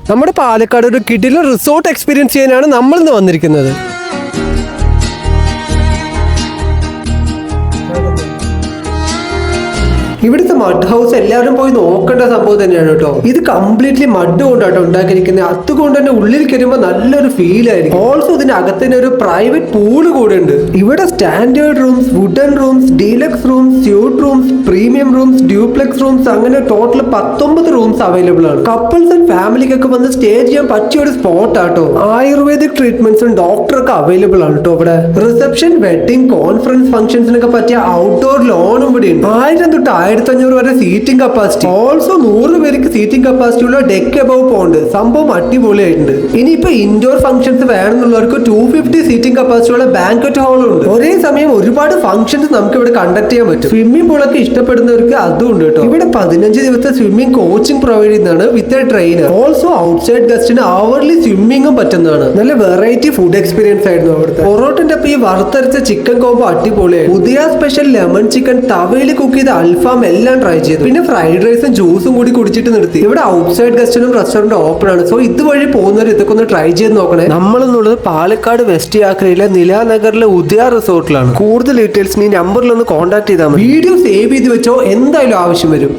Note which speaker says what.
Speaker 1: നമ്മുടെ പാലക്കാട് ഒരു കിടിലൻ റിസോർട്ട് എക്സ്പീരിയൻസ് ചെയ്യാനാണ് നമ്മൾ ഇന്ന് വന്നിരിക്കുന്നത്. ഇവിടുത്തെ മഡ് ഹൗസ് എല്ലാവരും പോയി നോക്കേണ്ട സംഭവം തന്നെയാണ് കേട്ടോ. ഇത് കംപ്ലീറ്റ്ലി മഡ് കൊണ്ടാട്ടോ ഉണ്ടാക്കിയിരിക്കുന്നത്. അതുകൊണ്ട് തന്നെ ഉള്ളിൽ കയറുമ്പോൾ നല്ലൊരു ഫീൽ ആയിരിക്കും. ഓൾസോ ഇതിന്റെ അകത്ത് തന്നെ ഒരു പ്രൈവറ്റ് പൂള് കൂടെ ഉണ്ട്. ഇവിടെ standard rooms, wooden rooms, deluxe rooms, suite rooms, premium rooms, duplex rooms, അങ്ങനെ ടോട്ടൽ 19 റൂംസ് അവൈലബിൾ ആണ്. കപ്പിൾസ് ആൻഡ് ഫാമിലിക്കൊക്കെ വന്ന് സ്റ്റേ ചെയ്യാൻ പറ്റിയ ഒരു സ്പോട്ട് ആട്ടോ. ആയുർവേദിക് ട്രീറ്റ്മെന്റ്സും ഡോക്ടറൊക്കെ അവൈലബിൾ ആണ് കേട്ടോ. ഇവിടെ റിസപ്ഷൻ, വെഡിങ്, കോൺഫറൻസ് ഫംഗ്ഷൻസിനൊക്കെ പറ്റിയ ഔട്ട്ഡോർ ലോണും ഇവിടെ ഉണ്ട്. 1000 തൊട്ട് 1500 വരെ സീറ്റിംഗ് കപ്പാസിറ്റി. ഓൾസോ 100 പേർക്ക് സീറ്റിംഗ് കപ്പാസിറ്റി ഉള്ള ഡെക്ക് അബവ് പോണ്ട്. സംഭവം അടിപൊളിയായിട്ടുണ്ട്. ഇനിയിപ്പോ ഇൻഡോർ ഫംഗ്ഷൻസ് വേണമെന്നുള്ളവർക്ക് 250 സീറ്റിംഗ് കപ്പാസിറ്റി ഉള്ള ബാങ്ക്വറ്റ് ഹാളും ഉണ്ട്. ഒരേ സമയം ഒരുപാട് ഫംഗ്ഷൻസ് നമുക്ക് ഇവിടെ കണ്ടക്ട് ചെയ്യാൻ പറ്റും. സ്വിമ്മിംഗ് പൂളൊക്കെ ഇഷ്ടപ്പെടുന്നവർക്ക് അതും ഉണ്ട് കേട്ടോ. ഇവിടെ 15 ദിവസത്തെ സ്വിമ്മിംഗ് കോച്ചിങ് പ്രൊവൈഡ് ചെയ്യുന്നതാണ് with a trainer. Also outside ഗസ്റ്റിന് അവർലി സ്വിമ്മിംഗും പറ്റുന്നതാണ്. നല്ല വെറൈറ്റി ഫുഡ് എക്സ്പീരിയൻസ് ആയിരുന്നു അവിടുത്തെ. പൊറോട്ടന്റെ ഈ വറുത്തരച്ച ചിക്കൻ കോംബോ അടിപൊളിയായി. പുതിയ സ്പെഷ്യൽ ലെമൺ ചിക്കൻ, തവയിൽ കുക്ക് ചെയ്ത അൽഫാം എല്ലാം ട്രൈ ചെയ്തു. പിന്നെ ഫ്രൈഡ് റൈസും ജ്യൂസും കൂടി കുടിച്ചിട്ട് നിർത്തി. ഇവിടെ ഔട്ട്സൈഡ് ഗസ്റ്റിനും റെസ്റ്റോറന്റ് ഓപ്പൺ ആണ്. സോ ഇതുവഴി പോകുന്നവർ ഇതൊക്കെ ഒന്ന് ട്രൈ ചെയ്ത് നോക്കണേ. നമ്മളെന്നുള്ളത് പാലക്കാട് വെസ്റ്റ് യാത്രയിലെ നിലാനഗറിലെ ഉദയ റിസോർട്ടിലാണ്. കൂടുതൽ ഡീറ്റെയിൽസിന് ഈ നമ്പറിൽ ഒന്ന് കോൺടാക്ട് ചെയ്താൽ മതി. വീഡിയോ സേവ് ചെയ്ത് വെച്ചോ, എന്തായാലും ആവശ്യം വരും.